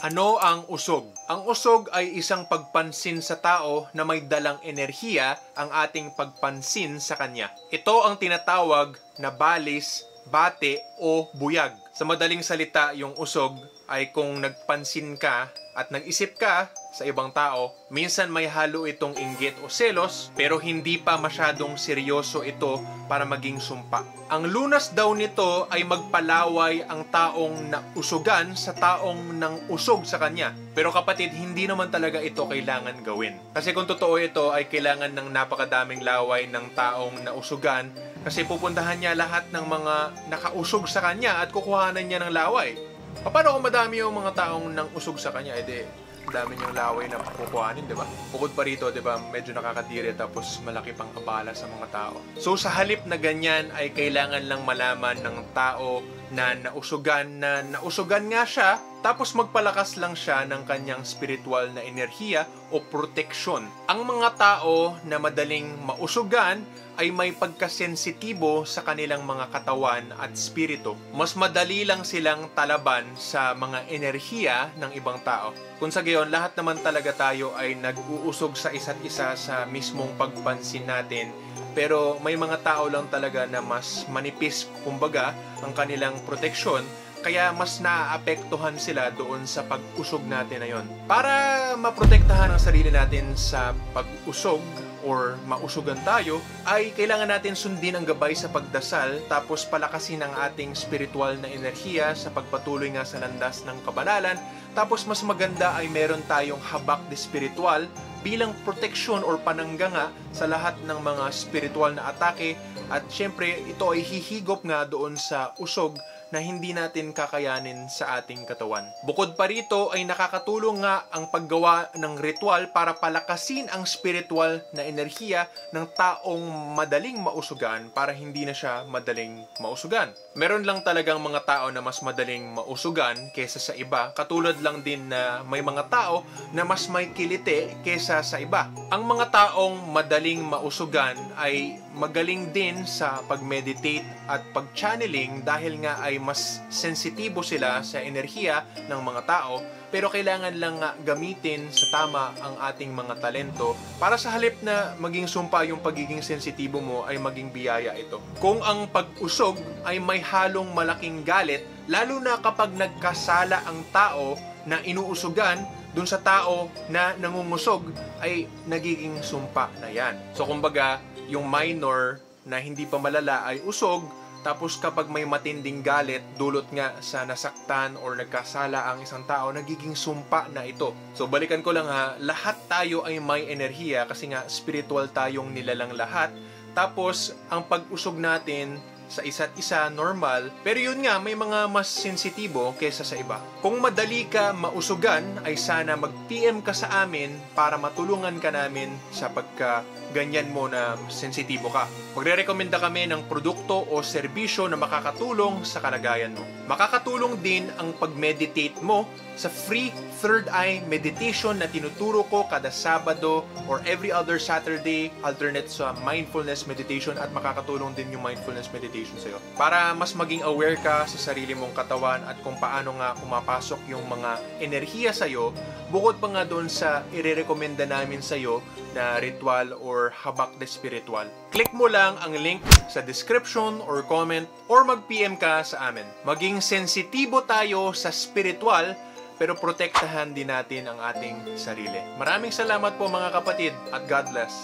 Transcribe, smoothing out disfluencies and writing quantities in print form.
Ano ang usog? Ang usog ay isang pagpansin sa tao na may dalang enerhiya ang ating pagpansin sa kanya. Ito ang tinatawag na balis, bate o buyag. Sa madaling salita, yung usog ay kung nagpansin ka at nag-isip ka sa ibang tao, minsan may halo itong inggit o selos, pero hindi pa masyadong seryoso ito para maging sumpa. Ang lunas daw nito ay magpalaway ang taong nausugan sa taong nang usog sa kanya. Pero kapatid, hindi naman talaga ito kailangan gawin. Kasi kung totoo ito, ay kailangan ng napakadaming laway ng taong nausugan kasi pupuntahan niya lahat ng mga nakausog sa kanya at kukuhanan niya ng laway. Paano kung madami yung mga taong nang usog sa kanya? Dami niyang laway na kukuhanin, di ba? Bukod pa rito, di ba, medyo nakakadiri tapos malaki pang abala sa mga tao. So sa halip na ganyan ay kailangan lang malaman ng tao na nausugan nga siya, tapos magpalakas lang siya ng kanyang spiritual na enerhiya o proteksyon. Ang mga tao na madaling mausugan ay may pagkasensitibo sa kanilang mga katawan at spirito. Mas madali lang silang talaban sa mga enerhiya ng ibang tao. Kung sa gayon, lahat naman talaga tayo ay nag-uusog sa isa't isa sa mismong pagpansin natin. Pero may mga tao lang talaga na mas manipis, kumbaga, ang kanilang proteksyon. Kaya mas naaapektuhan sila doon sa pag-usog natin na yon. Para maprotektahan ang sarili natin sa pag-usog or mausugan tayo, ay kailangan natin sundin ang gabay sa pagdasal tapos palakasin ang ating spiritual na enerhiya sa pagpatuloy nga sa landas ng kabanalan. Tapos mas maganda ay meron tayong habak de spiritual bilang proteksyon or panangganga sa lahat ng mga spiritual na atake. At syempre, ito ay hihigop nga doon sa usog na hindi natin kakayanin sa ating katawan. Bukod pa rito ay nakakatulong nga ang paggawa ng ritual para palakasin ang spiritual na enerhiya ng taong madaling mausugan para hindi na siya madaling mausugan. Meron lang talagang mga tao na mas madaling mausugan kesa sa iba, katulad lang din na may mga tao na mas may kilite kesa sa iba. Ang mga taong madaling mausugan ay magaling din sa pag-meditate at pag-channeling dahil nga ay mas sensitibo sila sa enerhiya ng mga tao, pero kailangan lang nga gamitin sa tama ang ating mga talento para sa halip na maging sumpa yung pagiging sensitibo mo ay maging biyaya ito. Kung ang pag-usog ay may halong malaking galit, lalo na kapag nagkasala ang tao na inuusugan dun sa tao na nangungusog, ay nagiging sumpa na yan. So kumbaga, yung minor na hindi pa malala ay usog, tapos kapag may matinding galit, dulot nga sa nasaktan or nagkasala ang isang tao, nagiging sumpa na ito. So balikan ko lang ha, lahat tayo ay may enerhiya kasi nga spiritual tayong nilalang lahat. Tapos ang pag-usog natin sa isa't isa normal, pero yun nga, may mga mas sensitibo kesa sa iba. Kung madali ka mausugan, ay sana mag-PM ka sa amin para matulungan ka namin sa pagka-ganyan mo na sensitibo ka. Magre-rekomenda kami ng produkto o serbisyo na makakatulong sa kalagayan mo. Makakatulong din ang pag-meditate mo sa free third eye meditation na tinuturo ko kada Sabado or every other Saturday, alternate sa mindfulness meditation, at makakatulong din yung mindfulness meditation sa'yo. Para mas maging aware ka sa sarili mong katawan at kung paano nga pumapasok yung mga enerhiya sa'yo, bukod pa nga doon sa irerekomenda namin sa'yo na ritual or habak de spiritual. Click mo lang ang link sa description or comment or mag-PM ka sa amin. Maging sensitibo tayo sa spiritual, pero protektahan din natin ang ating sarili. Maraming salamat po mga kapatid at God bless.